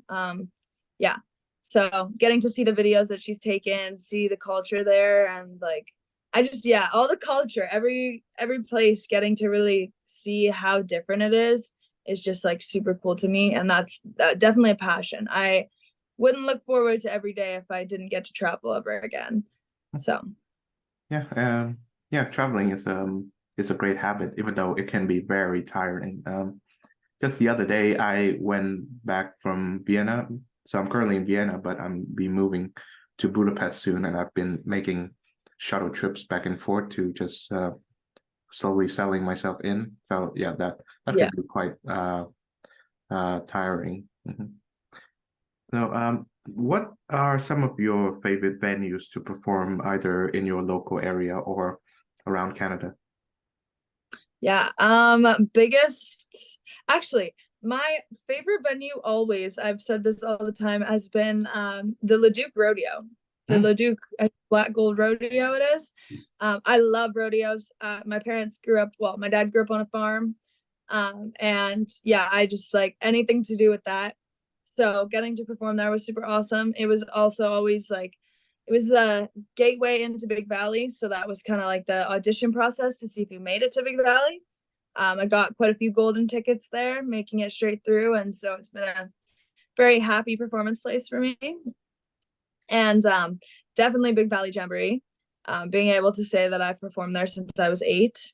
Yeah. So getting to see the videos that she's taken, see the culture there, and like I just, yeah, all the culture, every place, getting to really see how different it is just like super cool to me. And that's definitely a passion. I wouldn't look forward to every day if I didn't get to travel ever again. So Yeah, yeah, traveling is a great habit, even though it can be very tiring. Just the other day, I went back from Vienna. So I'm currently in Vienna, but I'm be moving to Budapest soon, and I've been making shuttle trips back and forth to just slowly selling myself in. So yeah, that yeah. can be quite tiring. Mhm. So what are some of your favorite venues to perform either in your local area or around Canada? Yeah. Biggest, actually, my favorite venue always, I've said this all the time, has been the Leduc Rodeo. The Mm, Leduc Black Gold Rodeo it is. I love rodeos. My parents grew up, well, my dad grew up on a farm. And yeah, I just like anything to do with that. So getting to perform there was super awesome. It was also always like it was the gateway into Big Valley, so that was kind of like the audition process to see if you made it to Big Valley. I got quite a few golden tickets there, making it straight through, and so it's been a very happy performance place for me. And definitely Big Valley Jamboree. Being able to say that I've performed there since I was 8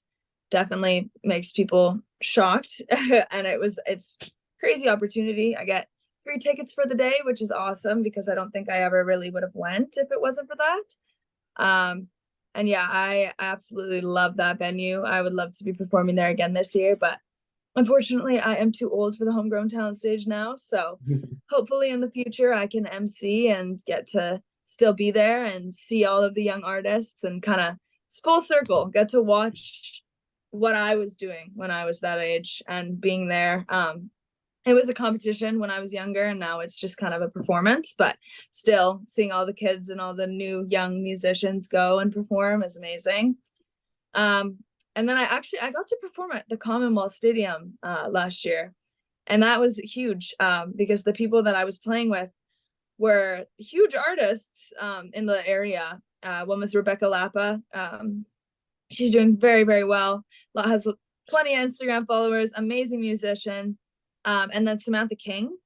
definitely makes people shocked, and it's crazy opportunity. I get free tickets for the day, which is awesome because I don't think I ever really would have went if it wasn't for that. And yeah, I absolutely love that venue. I would love to be performing there again this year, but unfortunately I am too old for the homegrown talent stage now. So hopefully in the future I can MC and get to still be there and see all of the young artists and kind of full circle, get to watch what I was doing when I was that age and being there. It was a competition when I was younger, and now it's just kind of a performance, but still seeing all the kids and all the new young musicians go and perform is amazing. Um, and then I got to perform at the Commonwealth Stadium last year, and that was huge because the people that I was playing with were huge artists in the area. One was Rebecca Lapa. She's doing very, very well. Has plenty of Instagram followers, amazing musician. And then Samantha King,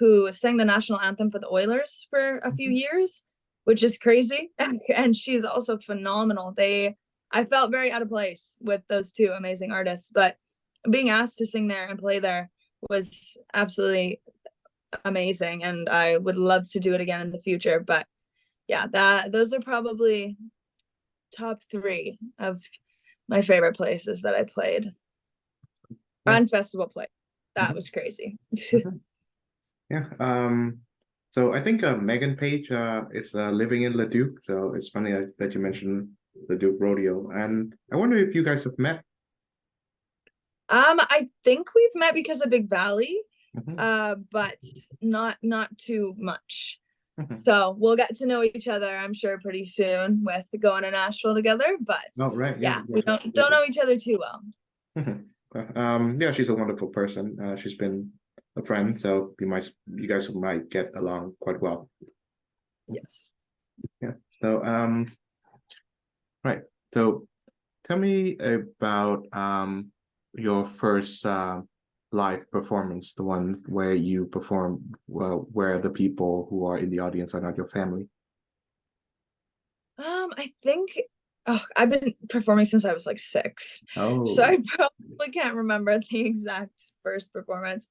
who sang the national anthem for the Oilers for a few years, which is crazy. And she's also phenomenal. I felt very out of place with those two amazing artists, but being asked to sing there and play there was absolutely amazing. And I would love to do it again in the future. But yeah, those are probably top 3 of my favorite places that I played. Yeah. On festival play. That Mhm, was crazy. mhm. Yeah. So I think Megan Page is living in Leduc. So it's funny that you mentioned Leduc Rodeo, and I wonder if you guys have met. I think we've met because of Big Valley, Mhm, but not too much. mhm. So we'll get to know each other, I'm sure, pretty soon with going to Nashville together. But Oh, right. Yeah. yeah, Yeah. we don't know each other too well. Mhm. Yeah, she's a wonderful person. She's been a friend, so you guys might get along quite well. Yes. Yeah. So, right. So, tell me about your first live performance, the one where you perform well, where the people who are in the audience are not your family. I think I've been performing since I was like 6. So Oh. I probably can't remember the exact first performance.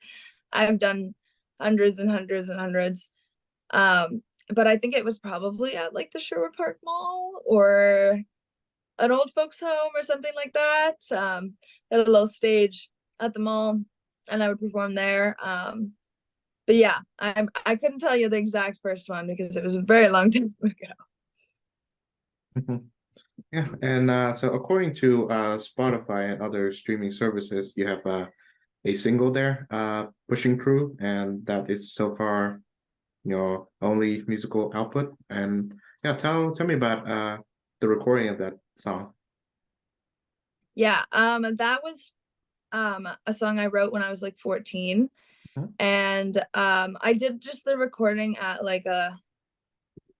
I've done hundreds and hundreds and hundreds. But I think it was probably at like the Sherwood Park Mall or an old folks home or something like that. At a little stage at the mall, and I would perform there. But yeah, I couldn't tell you the exact first one because it was a very long time ago. Mhm. Yeah, and so according to Spotify and other streaming services, you have a single there, Pushing Through, and that is so far your only musical output. And yeah, tell me about the recording of that song. Yeah, that was a song I wrote when I was like 14. Mhm. And I did just the recording at like a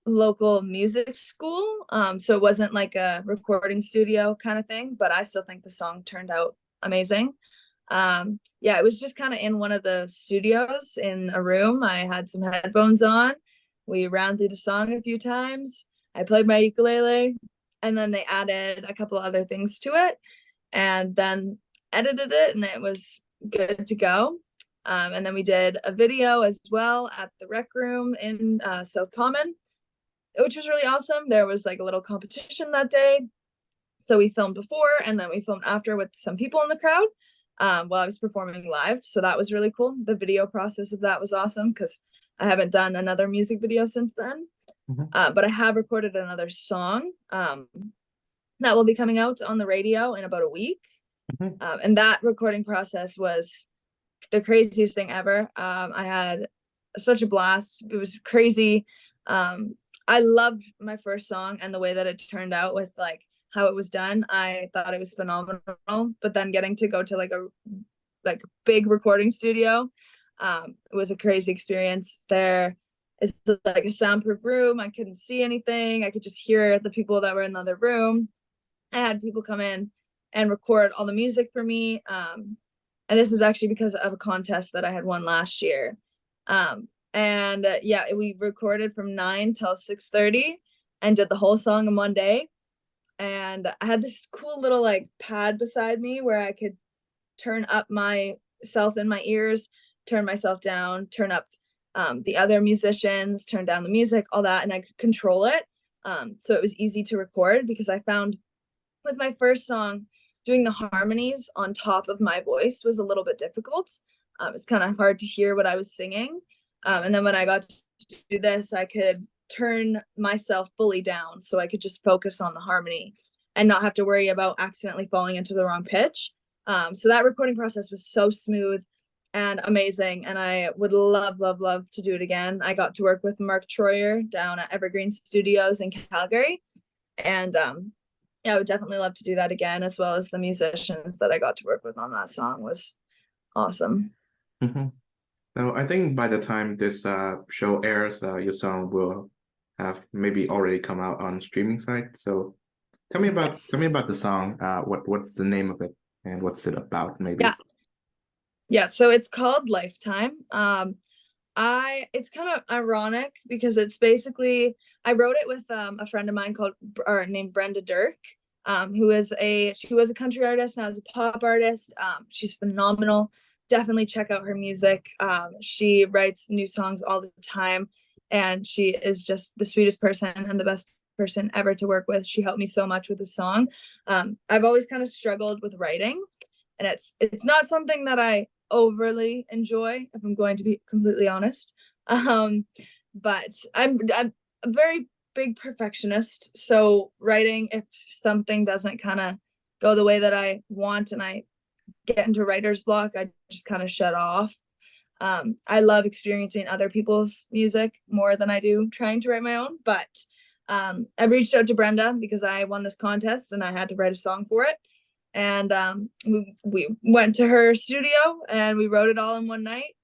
local music school. So it wasn't like a recording studio kind of thing, but I still think the song turned out amazing. Yeah, it was just kind of in one of the studios in a room. I had some headphones on. We ran through the song a few times. I played my ukulele, and then they added a couple other things to it, and then edited it, and it was good to go. And then we did a video as well at the rec room in South Common, which was really awesome. There was like a little competition that day. So we filmed before and then we filmed after with some people in the crowd while I was performing live. So that was really cool. The video process of that was awesome because I haven't done another music video since then. But I have recorded another song that will be coming out on the radio in about a week. And that recording process was the craziest thing ever. I had such a blast. It was crazy. I loved my first song and the way that it turned out with like how it was done. I thought it was phenomenal. But then getting to go to like a big recording studio, it was a crazy experience. There is like a soundproof room. I couldn't see anything. I could just hear the people that were in the other room. I had people come in and record all the music for me. And this was actually because of a contest that I had won last year. And yeah, we recorded from 9 till 6:30 and did the whole song in one day. And I had this cool little like pad beside me where I could turn up myself in my ears, turn myself down, turn up the other musicians, turn down the music, all that, and I could control it. So it was easy to record because I found with my first song, doing the harmonies on top of my voice was a little bit difficult. It's kind of hard to hear what I was singing. And then when I got to do this, I could turn myself fully down so I could just focus on the harmony and not have to worry about accidentally falling into the wrong pitch. So that recording process was so smooth and amazing. And I would love, love, love to do it again. I got to work with Mark Troyer down at Evergreen Studios in Calgary. And yeah, I would definitely love to do that again, as well as the musicians that I got to work with on that song was awesome. So I think by the time this show airs, your song will have maybe already come out on streaming sites. So tell me Yes. about the song. What's the name of it and what's it about, maybe? Yeah. So it's called Lifetime. It's kind of ironic because it's basically I wrote it with a friend of mine named Brenda Dirk, she was a country artist, now is a pop artist. She's phenomenal. Definitely check out her music. She writes new songs all the time, and she is just the sweetest person and the best person ever to work with. She helped me so much with the song. I've always kind of struggled with writing, and it's not something that I overly enjoy, if I'm going to be completely honest. But I'm a very big perfectionist. So writing, if something doesn't kind of go the way that I want and I get into writer's block, I just kind of shut off. I love experiencing other people's music more than I do trying to write my own. But I reached out to Brenda because I won this contest and I had to write a song for it. And we went to her studio and we wrote it all in one night.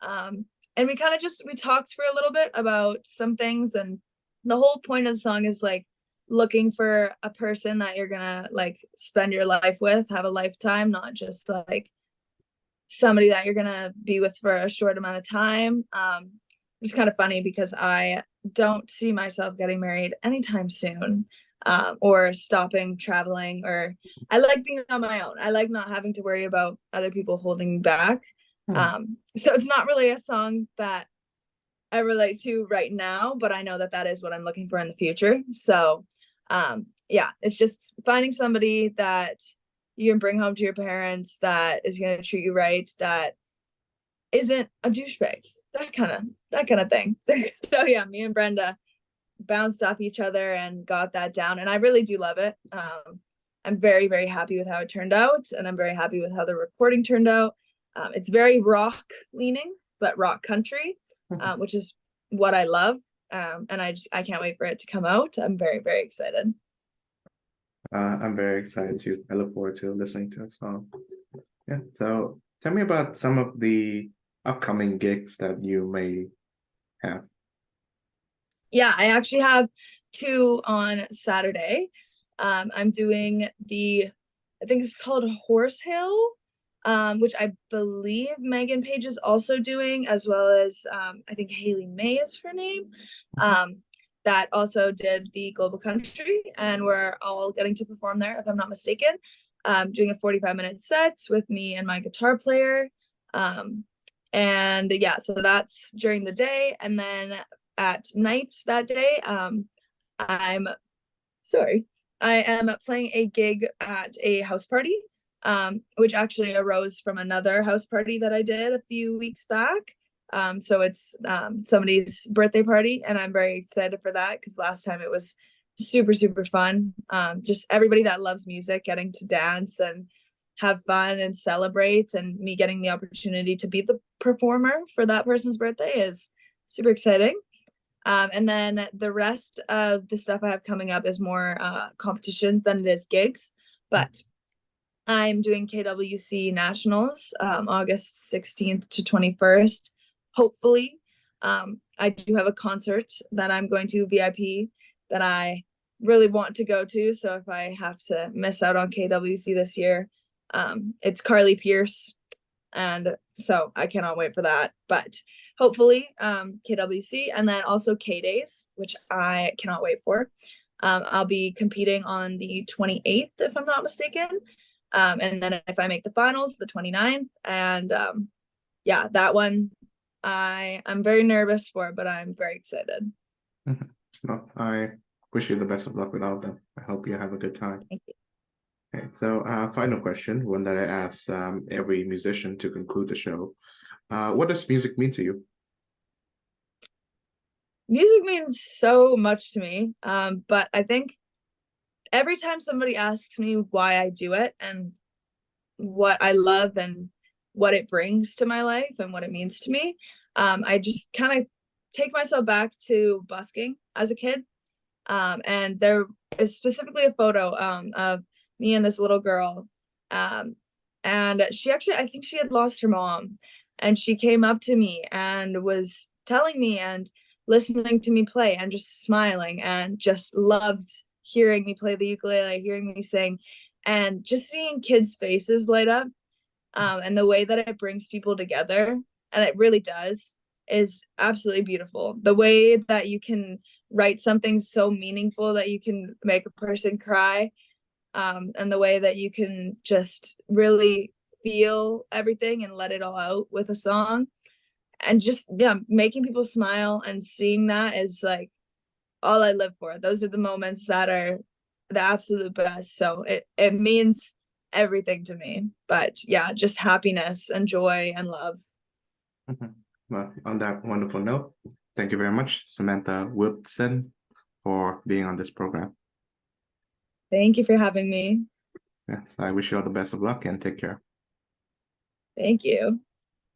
And we kind of we talked for a little bit about some things. And the whole point of the song is like looking for a person that you're gonna like spend your life with, have a lifetime, not just like somebody that you're gonna be with for a short amount of time. It's kind of funny because I don't see myself getting married anytime soon, or stopping traveling, or I like being on my own. I like not having to worry about other people holding me back. So it's not really a song that I relate to right now, but I know that that is what I'm looking for in the future. So yeah, it's just finding somebody that you can bring home to your parents, that is going to treat you right, that isn't a douchebag, that kind of thing. So yeah, me and Brenda bounced off each other and got that down, and I really do love it. I'm very, very happy with how it turned out, and I'm very happy with how the recording turned out. It's very rock leaning, but rock country, which is what I love. And I can't wait for it to come out. I'm very, very excited. I'm very excited too. I look forward to listening to it. So yeah. So tell me about some of the upcoming gigs that you may have. Yeah, I actually have two on Saturday. I'm doing I think it's called Horse Hill, which I believe Megan Page is also doing, as well as I think Haley May is her name. That also did the Global Country, and we're all getting to perform there, if I'm not mistaken. Doing a 45-minute set with me and my guitar player. And yeah, so that's during the day, and then at night that day, I am playing a gig at a house party, which actually arose from another house party that I did a few weeks back. So it's somebody's birthday party, and I'm very excited for that because last time it was super, super fun. Just everybody that loves music getting to dance and have fun and celebrate, and me getting the opportunity to be the performer for that person's birthday is super exciting. And then the rest of the stuff I have coming up is more competitions than it is gigs. But I'm doing KWC Nationals, August 16th to 21st. Hopefully, I do have a concert that I'm going to VIP that I really want to go to. So if I have to miss out on KWC this year, it's Carly Pierce. And so I cannot wait for that. But hopefully KWC, and then also K-Days, which I cannot wait for. I'll be competing on the 28th, if I'm not mistaken. And then if I make the finals, the 29th. And yeah, that one I'm very nervous for, but I'm very excited. No, I wish you the best of luck with all of them. I hope you have a good time. Thank you. Okay, so final question, one that I ask every musician to conclude the show. What does music mean to you? Music means so much to me, but I think every time somebody asks me why I do it and what I love and what it brings to my life and what it means to me, I just kind of take myself back to busking as a kid. And there is specifically a photo of me and this little girl. And she actually, I think she had lost her mom, and she came up to me and was telling me and listening to me play and just smiling and just loved hearing me play the ukulele, hearing me sing, and just seeing kids' faces light up, and the way that it brings people together, and it really does, is absolutely beautiful. The way that you can write something so meaningful that you can make a person cry, and the way that you can just really feel everything and let it all out with a song, and just making people smile and seeing that is like all I live for. Those are the moments that are the absolute best. So it means everything to me. But yeah, just happiness and joy and love. Well, on that wonderful note, thank you very much, Samantha Wiltzen, for being on this program. Thank you for having me. Yes, I wish you all the best of luck and take care. Thank you.